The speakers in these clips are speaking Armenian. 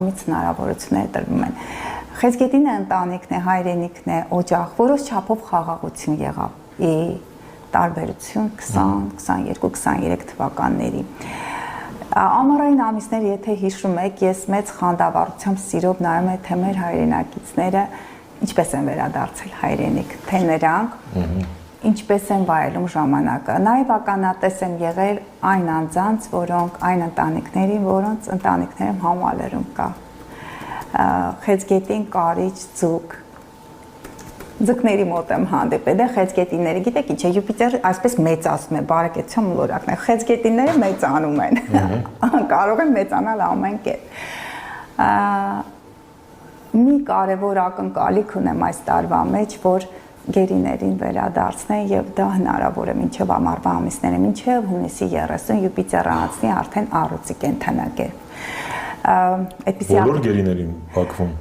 Միծ հնարավորություններ տրվում են։ Խեցգետինը ընտանիքն է, հայրենիքն է, օջախ, որոշ չափով խաղաղություն եղավ ի տարբերություն 20-22-23 թվականների։ Ամառային ամիսները, եթե հիշում եք, ես մեծ խանդավառությամբ սիրով նայում եմ, թե մեր հայրենակիցները ինչպես են վերադարձել հայրենիք, թե նրանք ինչպես են վայելում ժամանակը։ Նաև ականատես եմ եղել այն անձանց, որոնք այն ընտանիքների, որոնց ընտանիքներում համալրում կա։ Խեցգետին, կարիճ, ձուկ։ Ձկների մոտ եմ հանդիպել, խեցգետինները, գիտեք ինչ է, Յուպիտերը այսպես մեծացնում է, բարեկեցության մոլորակն է, խեցգետինները մեծանում են, կարող են մեծանալ ամեն կերպ։ Մի կարևոր ակնկալիք ունեմ այս տարվա մեջ, որ գերիներին վերադարձնեն եւ դա հնարավոր է մինչեւ ամառվա ամիսները, մինչեւ հունիսի 30 Յուպիտերը անցնի արդեն առուծի կենթանակերպ։ Բոլոր գերիներին Բաքվում։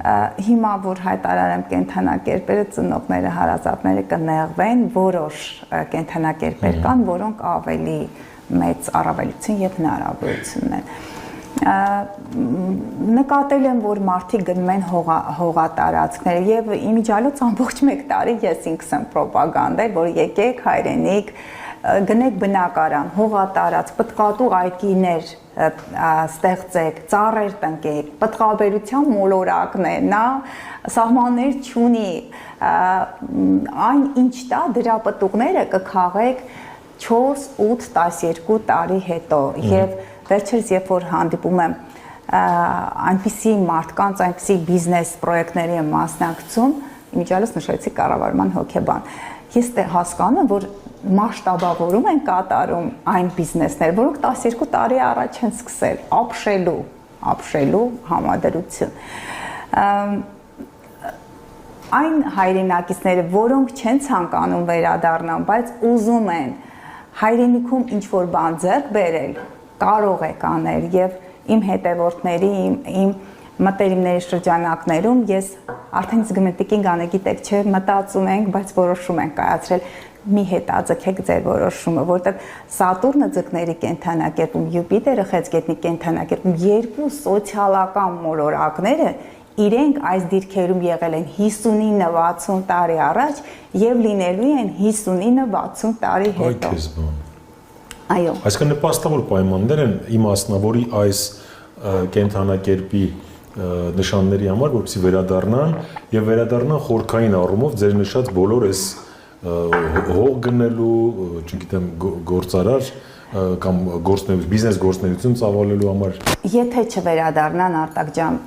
Հիմա որ հայտարարեմ կենթանակերպերը, ծնողները, հարազատները կնեղվեն, որոշ կենթանակերպեր կան, որոնք ավելի մեծ առավելություն եւ հնարավորություն ունեն։ Նկատել եմ, որ մարդիկ գնում են հողատարածքները եւ իմիջիալոց ամբողջ մեկ տարի ես ինքս եմ պրոպագանդել, որ եկեք հայրենիք, գնեք բնակարան, հողատարածք, պտղատու այգիներ ստեղծեք, ծառեր տնկեք, պտղաբերության մոլորակն է, նա սահմաններ չունի, այն ինչ տա, դրա պտուղները կքաղեք 4-8-12 տարի հետո եւ վերջերս երբ որ հանդիպում եմ այնպիսի մարդկանց, այնպիսի բիզնես պրոյեկտների եմ մասնակցում, իմիջիալոց նշեցի կառավարման հոգեբան։ Ես հասկանում եմ, որ մասշտաբավորում են կատարում այն բիզնեսներ, որոնք 12 տարի առաջ են սկսել ապշելու համադրություն։ Այն հայրենակիցները, որոնք չեն ցանկանում վերադառնալ, բայց ուզում են հայրենիքում ինչ-որ բան ձեռք բերել, կարող եք անել եւ իմ հետևորդների, իմ մտերիմների շրջանակներում ես արդեն զգմտիկին գանը գիտեք, չէ, մտածում ենք, բայց որոշում ենք կայացրել, մի հետաձգեք ձեր որոշումը, որտեղ Սատուրնը ձկների կենթանակերպում, Յուպիտերը խեցգետնի կենթանակերպում երկու սոցիալական մոլորակները իրենք այս դիրքերում եղել են 59-60 տարի առաջ եւ լինելու են 59-60 տարի հետո։ Այո։ Այսինքն նպաստավոր պայմաններ են իմաստնավորի այս կենթանակերպի նշանների համար, որպեսզի վերադառնան եւ վերադառնան խորքային առումով ձեր նշած բոլոր այս հող գնելու, չգիտեմ, գործարար կամ բիզնես գործունեություն ծավալելու համար։ Եթե չվերադառնան Արտակ ջան,